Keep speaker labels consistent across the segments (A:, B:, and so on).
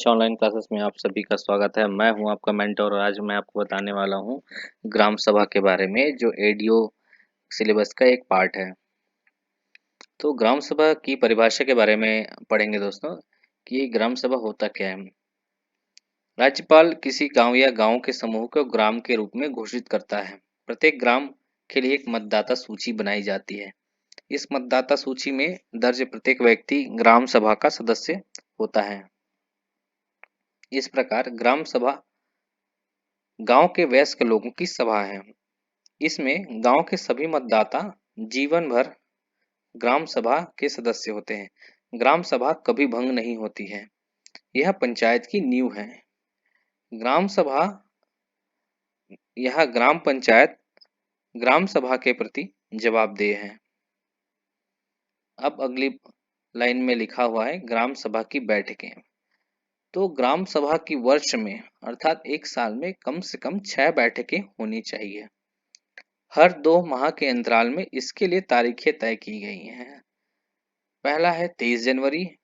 A: Online classes में आप सभी का स्वागत है। मैं हूं आपका मेंटर और आज मैं आपको बताने वाला हूं ग्राम सभा के बारे में, जो एडीओ सिलेबस का एक पार्ट है। तो ग्राम सभा की परिभाषा के बारे में पढ़ेंगे दोस्तों कि ये ग्राम सभा होता क्या है। राज्यपाल किसी गांव या गांव के समूह को ग्राम के रूप में घोषित करता है। प्रत्येक ग्राम के लिए एक मतदाता सूची बनाई जाती है। इस मतदाता सूची में दर्ज प्रत्येक व्यक्ति ग्राम सभा का सदस्य होता है। इस प्रकार ग्राम सभा गांव के वयस्क लोगों की सभा है। इसमें गांव के सभी मतदाता जीवन भर ग्राम सभा के सदस्य होते हैं। ग्राम सभा कभी भंग नहीं होती है। यह पंचायत की नींव है। ग्राम सभा यह ग्राम पंचायत ग्राम सभा के प्रति जवाबदेह है। अब अगली लाइन में लिखा हुआ है ग्राम सभा की बैठकें। तो ग्राम सभा की वर्ष में अर्थात एक साल में कम से कम 6 बैठकें होनी चाहिए। हर 2 माह के अंतराल में इसके लिए तारीखें तय की गई हैं। पहला है 23 जनवरी,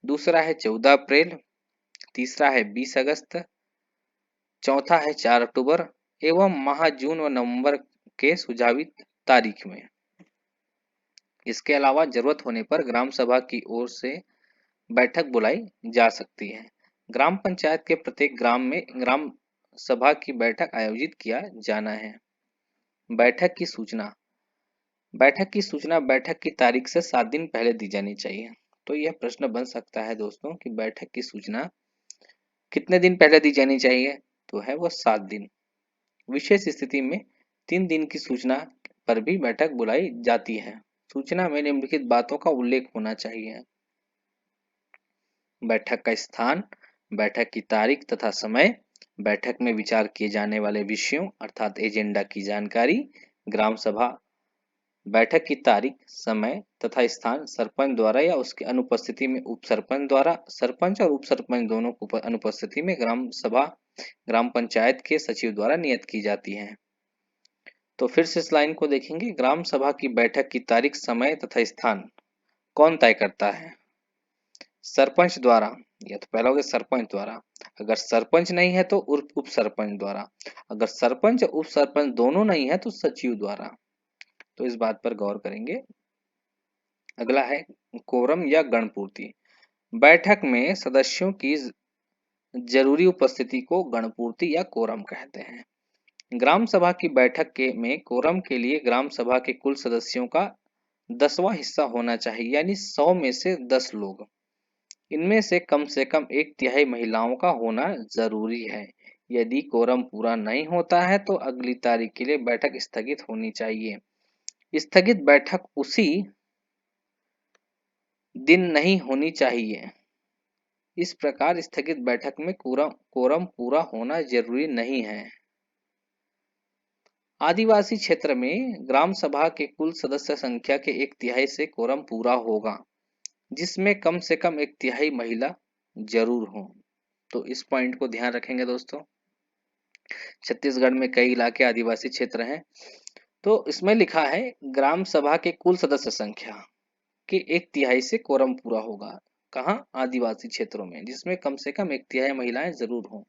A: दूसरा है 14 अप्रैल, तीसरा है 20 अगस्त, चौथा है 4 अक्टूबर एवं माह जून व नवंबर के सुझावित तारीख में। इसके अलावा जरूरत होने पर ग्राम सभा की ओर से बैठक बुलाई जा सकती है। ग्राम पंचायत के प्रत्येक ग्राम में ग्राम सभा की बैठक आयोजित किया जाना है। बैठक की सूचना बैठक की तारीख से 7 दिन पहले दी जानी चाहिए। तो यह प्रश्न बन सकता है दोस्तों कि बैठक की सूचना कितने दिन पहले दी जानी चाहिए, तो है वो 7 दिन। विशेष स्थिति में 3 दिन की सूचना पर भी बैठक बुलाई जाती है। सूचना में निम्नलिखित बातों का उल्लेख होना चाहिए। बैठक का स्थान, बैठक की तारीख तथा समय, बैठक में विचार किए जाने वाले विषयों अर्थात एजेंडा की जानकारी, ग्राम सभा बैठक की तारीख, समय तथा स्थान सरपंच द्वारा या उसकी अनुपस्थिति में उप सरपंच द्वारा, सरपंच और उप सरपंच दोनों की अनुपस्थिति में ग्राम सभा ग्राम पंचायत के सचिव द्वारा नियत की जाती है। तो फिर से इस लाइन को देखेंगे। ग्राम सभा की बैठक की तारीख, समय तथा स्थान कौन तय करता है? सरपंच द्वारा। या तो पहला हो गया सरपंच द्वारा। अगर सरपंच नहीं है तो उप सरपंच द्वारा। अगर सरपंच और उप सरपंच दोनों नहीं है तो सचिव द्वारा। तो इस बात पर गौर करेंगे। अगला है कोरम या गणपूर्ति। बैठक में सदस्यों की जरूरी उपस्थिति को गणपूर्ति या कोरम कहते हैं। ग्राम सभा की बैठक के में कोरम के लिए ग्राम सभा के कुल सदस्यों का 10वां हिस्सा होना चाहिए, यानी 100 में से 10 लोग। इनमें से कम 1/3 महिलाओं का होना जरूरी है। यदि कोरम पूरा नहीं होता है तो अगली तारीख के लिए बैठक स्थगित होनी चाहिए। स्थगित बैठक उसी दिन नहीं होनी चाहिए। इस प्रकार स्थगित बैठक में कोरम पूरा होना जरूरी नहीं है। आदिवासी क्षेत्र में ग्राम सभा के कुल सदस्य संख्या के 1/3 से कोरम पूरा होगा, जिसमें कम से कम 1/3 महिला जरूर हो। तो इस पॉइंट को ध्यान रखेंगे दोस्तों। छत्तीसगढ़ में कई इलाके आदिवासी क्षेत्र हैं। तो इसमें लिखा है ग्राम सभा के कुल सदस्य संख्या के 1/3 से कोरम पूरा होगा। कहाँ? आदिवासी क्षेत्रों में, जिसमें कम से कम 1/3 महिलाएं जरूर हों।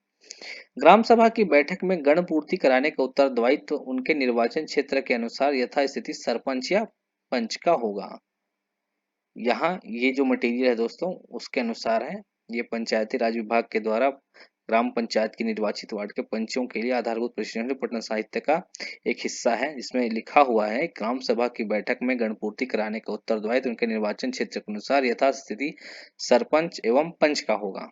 A: ग्राम सभा की बैठक में गण पूर्ति कराने का उत्तरदायित्व तो उनके निर्वाचन क्षेत्र के अनुसार यथास्थिति सरपंच या पंच का होगा। यहाँ ये जो मटेरियल है दोस्तों उसके अनुसार है। ये पंचायती राज विभाग के द्वारा ग्राम पंचायत की निर्वाचित वार्ड के पंचों के लिए आधारभूत प्रशिक्षण पठन साहित्य का एक हिस्सा है, जिसमें लिखा हुआ है ग्राम सभा की बैठक में गणपूर्ति कराने का उत्तरदायित्व उनके निर्वाचन क्षेत्र के अनुसार यथास्थिति सरपंच एवं पंच का होगा।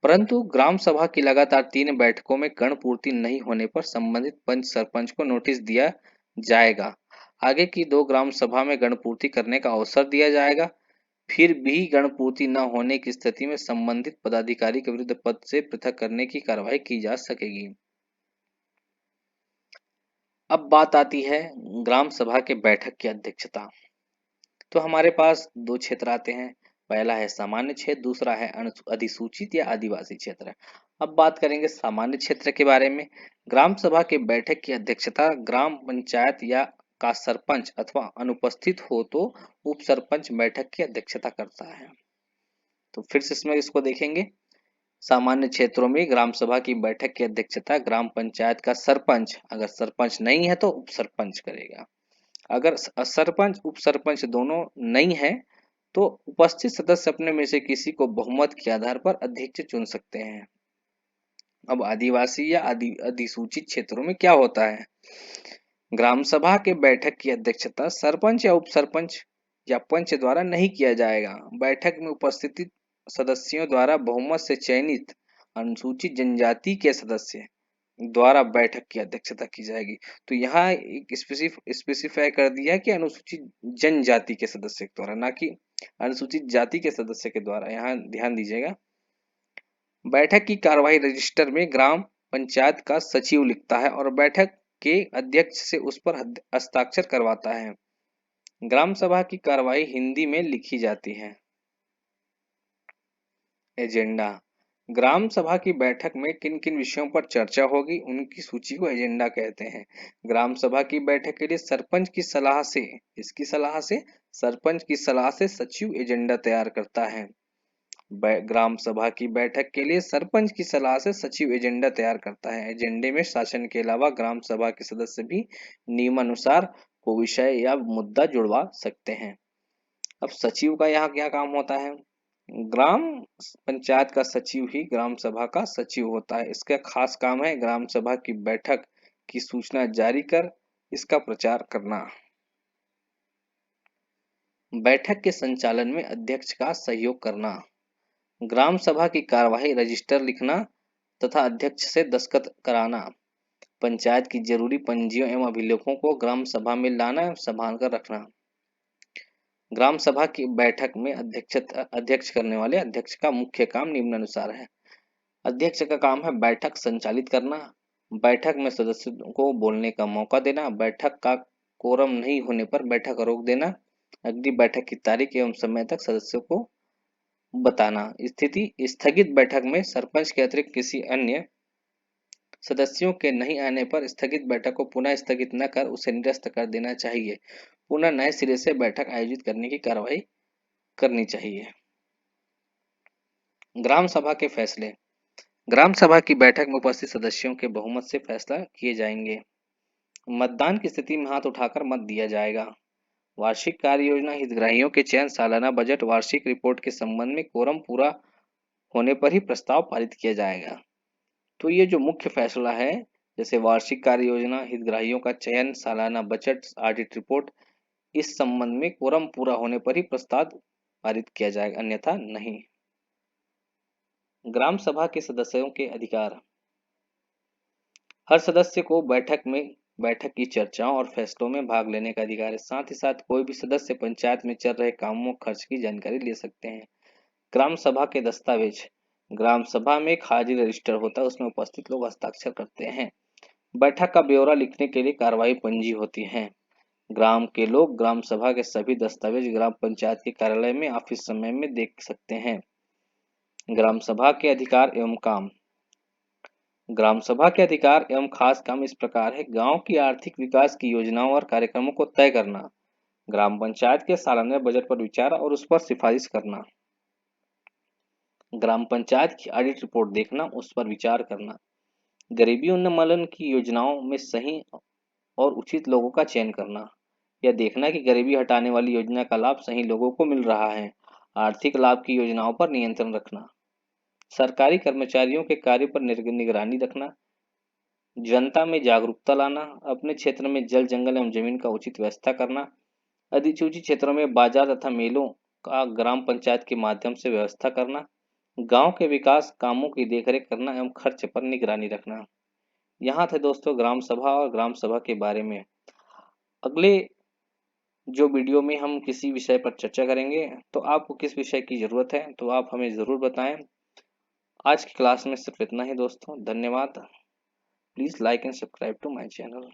A: परंतु ग्राम सभा की लगातार 3 बैठकों में गण पूर्ति नहीं होने पर संबंधित पंच सरपंच को नोटिस दिया जाएगा। आगे की 2 ग्राम सभा में गण पूर्ति करने का अवसर दिया जाएगा। फिर भी गण पूर्ति न होने की स्थिति में संबंधित पदाधिकारी के विरुद्ध पद से पृथक करने की कार्रवाई की जा सकेगी। अब बात आती है ग्राम सभा के बैठक की अध्यक्षता। तो हमारे पास 2 क्षेत्र आते हैं। पहला है सामान्य क्षेत्र, दूसरा है अधिसूचित या आदिवासी क्षेत्र। अब बात करेंगे सामान्य क्षेत्र के बारे में। ग्राम सभा के बैठक की अध्यक्षता ग्राम पंचायत या का सरपंच अथवा अनुपस्थित हो तो उप सरपंच बैठक की अध्यक्षता करता है। तो फिर से इसमें इसको देखेंगे। सामान्य क्षेत्रों में ग्राम सभा की बैठक की अध्यक्षता ग्राम पंचायत का सरपंच, अगर सरपंच नहीं है तो उप सरपंच करेगा। अगर सरपंच उप सरपंच दोनों नहीं है तो उपस्थित सदस्य अपने में से किसी को बहुमत के आधार पर अध्यक्ष चुन सकते हैं। अब आदिवासी या अधिसूचित क्षेत्रों में क्या होता है? ग्राम सभा के बैठक की अध्यक्षता सरपंच या उप सरपंच या पंच द्वारा नहीं किया जाएगा। बैठक में उपस्थित सदस्यों द्वारा बहुमत से चयनित अनुसूचित जनजाति के सदस्य द्वारा बैठक की अध्यक्षता की जाएगी। तो यहाँ एक स्पेसिफाई कर दिया है कि अनुसूचित जनजाति के सदस्य के द्वारा, ना कि अनुसूचित जाति के सदस्य के द्वारा। यहाँ ध्यान दीजिएगा। बैठक की कार्यवाही रजिस्टर में ग्राम पंचायत का सचिव लिखता है और बैठक के अध्यक्ष से उस पर हस्ताक्षर करवाता है। ग्राम सभा की कार्यवाही हिंदी में लिखी जाती है। एजेंडा। ग्राम सभा की बैठक में किन किन विषयों पर चर्चा होगी उनकी सूची को एजेंडा कहते हैं। ग्राम सभा की बैठक के लिए सरपंच की सलाह से, इसकी सलाह से, सरपंच की सलाह से सचिव एजेंडा तैयार करता है। ग्राम सभा की बैठक के लिए सरपंच की सलाह से सचिव एजेंडा तैयार करता है। एजेंडे में शासन के अलावा ग्राम सभा के सदस्य भी नियमानुसार कोई विषय या मुद्दा जुड़वा सकते हैं। अब सचिव का यहाँ क्या काम होता है? ग्राम पंचायत का सचिव ही ग्राम सभा का सचिव होता है। इसका खास काम है ग्राम सभा की बैठक की सूचना जारी कर इसका प्रचार करना। बैठक के संचालन में अध्यक्ष का सहयोग करना। ग्राम सभा की कार्यवाही रजिस्टर लिखना तथा अध्यक्ष से दस्तखत कराना। पंचायत की जरूरी पंजियों एवं अभिलेखों को ग्राम सभा में लाना एवं संभाल कर रखना। ग्राम सभा की बैठक में अध्यक्ष करने वाले अध्यक्ष का मुख्य काम निम्नानुसार है। अध्यक्ष का काम है बैठक संचालित करना, बैठक में सदस्यों को बोलने का मौका देना, बैठक का कोरम नहीं होने पर बैठक रोक देना, अगली बैठक की तारीख एवं समय तक सदस्यों को बताना। स्थिति स्थगित बैठक में सरपंच के अतिरिक्त किसी अन्य सदस्यों के नहीं आने पर स्थगित बैठक को पुनः स्थगित न कर उसे निरस्त कर देना चाहिए। पुनः नए सिरे से बैठक आयोजित करने की कार्रवाई करनी चाहिए। ग्राम सभा के फैसले। ग्राम सभा की बैठक में उपस्थित सदस्यों के बहुमत से फैसला किए जाएंगे। मतदान की स्थिति में हाथ उठाकर मत दिया जाएगा। वार्षिक कार्य योजना, हितग्राहियों के चयन, सालाना बजट, वार्षिक रिपोर्ट के संबंध में कोरम पूरा होने पर ही प्रस्ताव पारित किया जाएगा। तो ये जो मुख्य फैसला है, जैसे वार्षिक कार्य योजना, हितग्राहियों का चयन, सालाना बजट, ऑडिट रिपोर्ट, इस संबंध में कोरम पूरा होने पर ही प्रस्ताव पारित किया जाएगा, अन्यथा नहीं। ग्राम सभा के सदस्यों के अधिकार। हर सदस्य को बैठक की चर्चाओं और फैसलों में भाग लेने का अधिकार है। साथ ही साथ कोई भी सदस्य पंचायत में चल रहे कामों खर्च की जानकारी ले सकते हैं। ग्राम सभा के दस्तावेज। ग्राम सभा में एक हाजिरी रजिस्टर होता है, उसमें उपस्थित लोग हस्ताक्षर करते हैं। बैठक का ब्यौरा लिखने के लिए कार्यवाही पंजी होती है। ग्राम के लोग ग्राम सभा के सभी दस्तावेज ग्राम पंचायत के कार्यालय में ऑफिस समय में देख सकते हैं। ग्राम सभा के अधिकार एवं काम। ग्राम सभा के अधिकार एवं खास काम इस प्रकार है। गांव की आर्थिक विकास की योजनाओं और कार्यक्रमों को तय करना, ग्राम पंचायत के सालाना बजट पर विचार और उस पर सिफारिश करना, ग्राम पंचायत की ऑडिट रिपोर्ट देखना, उस पर विचार करना, गरीबी उन्मूलन की योजनाओं में सही और उचित लोगों का चयन करना, यह देखना कि गरीबी हटाने वाली योजना का लाभ सही लोगों को मिल रहा है, आर्थिक लाभ की योजनाओं पर नियंत्रण रखना, सरकारी कर्मचारियों के कार्य पर निगरानी रखना, जनता में जागरूकता लाना, अपने क्षेत्र में जल, जंगल एवं जमीन का उचित व्यवस्था करना, अधिसूचित क्षेत्रों में बाजार तथा मेलों का ग्राम पंचायत के माध्यम से व्यवस्था करना, गांव के विकास कामों की देखरेख करना एवं खर्च पर निगरानी रखना। यहाँ थे दोस्तों ग्राम सभा और ग्राम सभा के बारे में। अगले जो वीडियो में हम किसी विषय पर चर्चा करेंगे, तो आपको किस विषय की जरूरत है तो आप हमें जरूर बताएं। आज की क्लास में सिर्फ इतना ही दोस्तों, धन्यवाद। Please like and subscribe to my channel.